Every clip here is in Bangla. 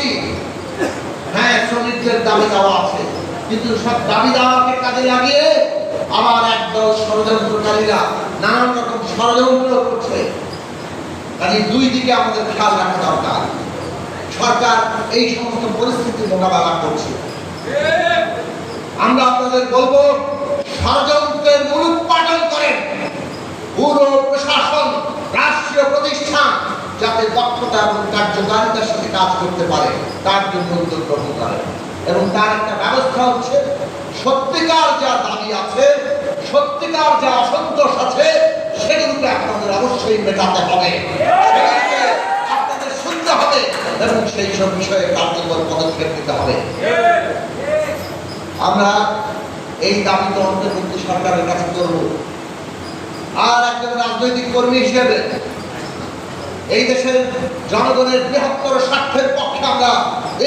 পাচ্ছি হ্যাঁ শ্রমিকদের দাবি দেওয়া আছে, কিন্তু সব দাবি দেওয়াকে কাজে লাগিয়ে আবার একদল ষড়যন্ত্রকারীরা নানান রকম ষড়যন্ত্র করছে। কাজে দুই দিকে আমাদের খেয়াল রাখা দরকার। সরকার এই সমস্ত পরিস্থিতি মোকাবেলা করছে। আমরা আপনাদের বলবো ষড়যন্ত্রের মূলোৎপাটন করেন। পুরো প্রশাসন, রাষ্ট্রীয় প্রতিষ্ঠান যাতে দক্ষতা এবং কার্যকারিতার সাথে কাজ করতে পারে তার জন্য উদ্যোগ গ্রহণ করেন। এবং তার একটা ব্যবস্থা হচ্ছে সত্যিকার যা দাবি আছে, সত্যিকার যা অসন্তোষ আছে সেগুলোকে আপনাদের অবশ্যই মেটাতে হবে, সেগুলোকে আপনাদের শুনতে হবে এবং সেই সব বিষয়ে কার্যকর পদক্ষেপ নিতে হবে। আমরা এই দাবি তো অন্তর্বর্তী সরকারের কাছে করব। আর একজন রাজনৈতিক কর্মী হিসেবে এই দেশের জনগণের বৃহত্তর স্বার্থের পক্ষে আমরা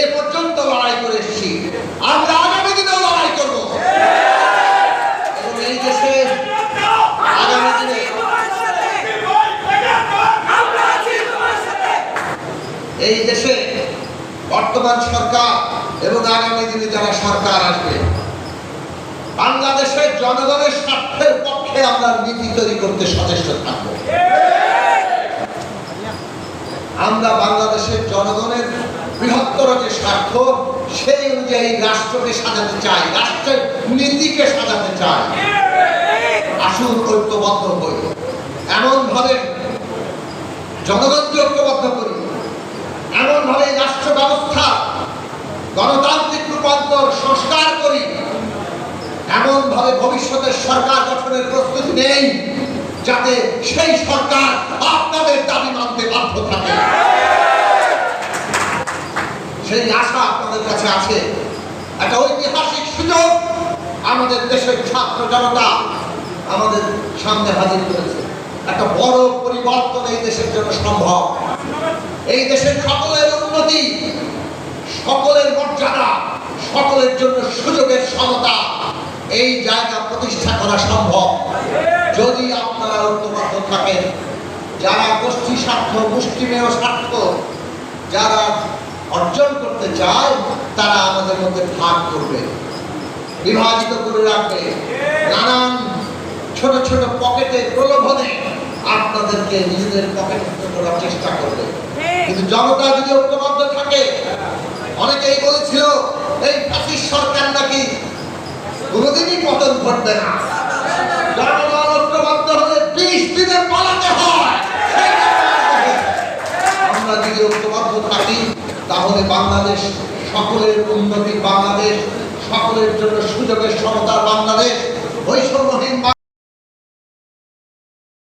এ পর্যন্ত লড়াই করে এসেছি, আমরা আগামী দিনেও লড়াই করব। এবং এই দেশে আগামী দিনে এই দেশে বর্তমান সরকার এবং আগামী দিনে যারা সরকার আসবে, বাংলাদেশের জনগণের স্বার্থের পক্ষে আমরা নীতি তৈরি করতে সচেষ্ট থাকবো। আমরা বাংলাদেশের জনগণের বৃহত্তর যে স্বার্থ সেই অনুযায়ী রাষ্ট্রকে সাজাতে চাই, রাষ্ট্রের নীতিকে সাজাতে চাই। আসুন ঐক্যবদ্ধ হই, এমন ভাবে জনগণকে ঐক্যবদ্ধ করি, এমন ভাবে রাষ্ট্র ব্যবস্থা গণতান্ত্রিক রূপান্তর সংস্কার করি, এমন ভাবে ভবিষ্যতের সরকার গঠনের প্রস্তুতি নেই যাতে সেই সরকার আপনাদের দাবি মানতে বাধ্য থাকে। সেই আশা আপনাদের কাছে আছে। একটা ঐতিহাসিক সুযোগ আমাদের দেশের ছাত্র জনতা আমাদের সামনে হাজির করেছে। একটা বড় পরিবর্তন এই দেশের জন্য সম্ভব। এই দেশের সকলের উন্নতি, সকলের মর্যাদা, সকলের জন্য সুযোগের সমতা, এই জায়গা প্রতিষ্ঠা করা সম্ভব যদি আপনারা ঐক্যবদ্ধ থাকেন। যারা গোষ্ঠী স্বার্থ, মুষ্টিমেয় স্বার্থ যারা অর্জন করতে চায় তারা আমাদের মধ্যে ভাগ করবে, বিভাজিত করে রাখবে, নানান ছোট ছোট পকেটে প্রলোভনে আপনাদেরকে নিজেদের পকেটে করার চেষ্টা করবে। কিন্তু জনতা যদি ঐক্যবদ্ধ থাকে, অনেকেই বলেছিল এই ফ্যাসিস্ট সরকার নাকি কোনোদিনই পতন ঘটবে না। জনগণ ঐক্যবদ্ধ হলে 20 দিনে পালাতে হয়। আমরা যদি ঐক্যবদ্ধ থাকি তাহলে বাংলাদেশ সকলের উন্নতির বাংলাদেশ, সকলের জন্য সুযোগের সমতার বাংলাদেশ, বৈষম্য